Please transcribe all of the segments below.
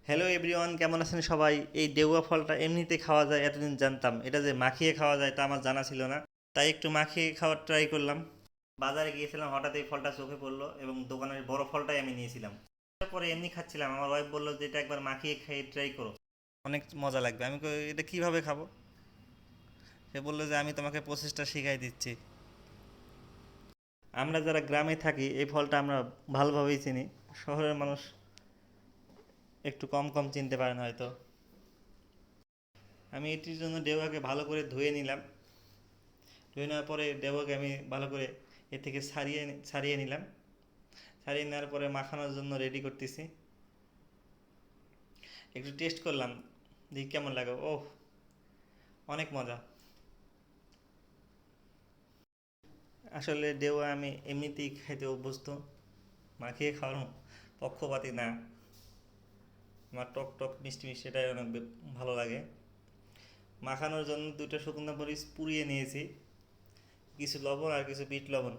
Hello everyone, কেমন আছেন সবাই? এই ডেউয়া ফলটা এমনিতে খাওয়া যায় এতদিন জানতাম, এটা যে মাখিয়ে খাওয়া যায় তা আমার জানা ছিল না। তাই একটু মাখিয়ে খাওয়ার ট্রাই করলাম। বাজারে গিয়েছিলাম, হঠাৎ এই ফলটা চোখে পড়লো এবং দোকানের বড় ফলটাই আমি নিয়েছিলাম। তারপরে এমনি খাচ্ছিলাম, আমার ওয়াইফ বললো যে এটা একবার মাখিয়ে খেয়ে ট্রাই করো, অনেক মজা লাগবে। আমি কই, এটা কিভাবে খাবো? সে বললো যে আমি তোমাকে প্রসেসটা শিখাই দিচ্ছি। আমরা যারা গ্রামে থাকি এই ফলটা আমরা ভালোভাবেই চিনি, শহরের মানুষ একটু কম কম চিনতে পারেন হয়তো। আমি এটির জন্য ডেউয়াকে ভালো করে ধুয়ে নিলাম। ধুয়ে নেওয়ার পরে ডেউয়াকে আমি ভালো করে এ থেকে ছাড়িয়ে নিলাম। ছাড়িয়ে নেওয়ার পরে মাখানোর জন্য রেডি করতেছি। একটু টেস্ট করলাম, দেখি কেমন লাগে। ওহ, অনেক মজা। আসলে ডেউয়া আমি এমনিতেই খাইতে অভ্যস্ত, মাখিয়ে খাওয়ার পক্ষপাতী না। আমার টক টক মিষ্টি মিষ্টি এটাই অনেক ভালো লাগে। মাখানোর জন্য দুইটা শুকনো মরিচ পুড়িয়ে নিয়েছি, কিছু লবণ আর কিছু বিট লবণ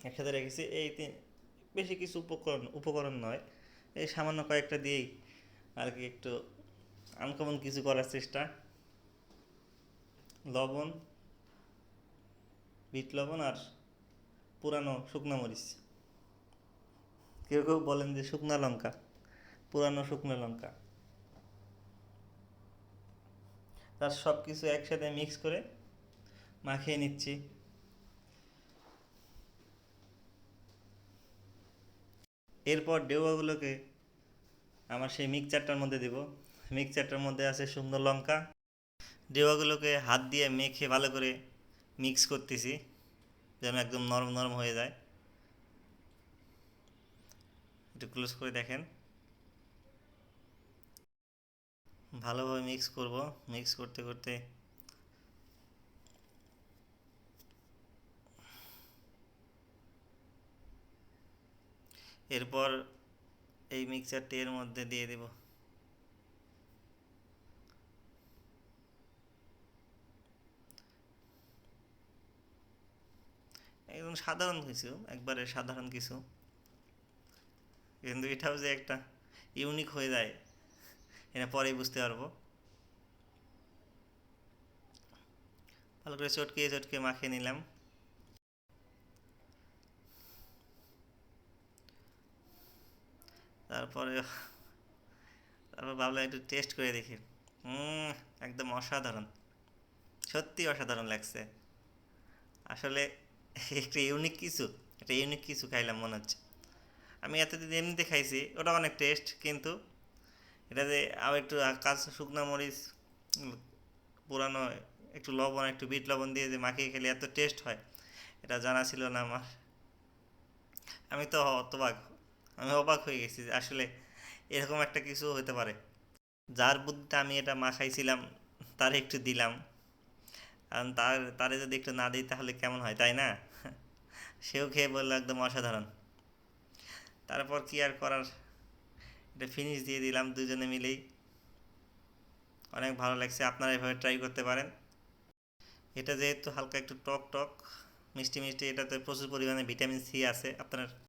একসাথে রেখেছি। এই তিন, বেশি কিছু উপকরণ উপকরণ নয়, এই সামান্য কয়েকটা দিয়েই আর কি একটু আনকমন কিছু করার চেষ্টা। লবণ, বিট লবণ আর পুরানো শুকনো মরিচ, কেউ কেউ বলেন যে শুকনো লঙ্কা, পুরানো শুকনো লঙ্কা। তার সব কিছু একসাথে মিক্স করে মাখিয়ে নিচ্ছি। এরপর ডেউয়াগুলোকে আমার সেই মিক্সচারটার মধ্যে দেব। মিক্সচারটার মধ্যে আছে শুকনো লঙ্কা। ডেউয়াগুলোকে হাত দিয়ে মেখে ভালো করে মিক্স করতেছি, যেন একদম নরম নরম হয়ে যায়। একটু ক্লোজ করে দেখেন। ভালোভাবে মিক্স করব। মিক্স করতে করতে এরপর এই মিক্সচারটি এর মধ্যে দিয়ে দেব। একদম সাধারণ কিছু, একবারে সাধারণ কিছু, কিন্তু এটাও যে একটা ইউনিক হয়ে যায় এটা পরেই বুঝতে পারবো। ভালো করে চটকিয়ে চটকিয়ে মাখিয়ে নিলাম। তারপরে তারপর ভাবলাম একটু টেস্ট করে দেখি। হুম, একদম অসাধারণ, সত্যি অসাধারণ লাগছে। আসলে একটা ইউনিক কিছু, একটা ইউনিক কিছু খাইলাম মনে হচ্ছে। আমি এতদিন এমনিতে খাইছি, ওটা অনেক টেস্ট, কিন্তু এটা যে আবার একটু কাঁচা শুকনো মরিচ, পুরানো একটু লবণ, একটু বিট লবণ দিয়ে যে মাখিয়ে খেলে এত টেস্ট হয়, এটা জানা ছিল না আমার। আমি তো হতবাক, আমি অবাক হয়ে গেছি যে আসলে এরকম একটা কিছু হতে পারে। যার বুদ্ধিতে আমি এটা মাখাইছিলাম তার একটু দিলাম, কারণ তারে যদি একটু না দিই তাহলে কেমন হয়, তাই না? সেও খেয়ে বললো একদম অসাধারণ। তারপর কি আর করার, এটা ফিনিশ দিয়ে দিলাম দুজনে মিলেই। অনেক ভালো লাগছে, আপনারা এভাবে ট্রাই করতে পারেন। এটা যেহেতু হালকা একটু টক টক মিষ্টি মিষ্টি, এটাতে প্রচুর পরিমাণে ভিটামিন সি আছে, আপনার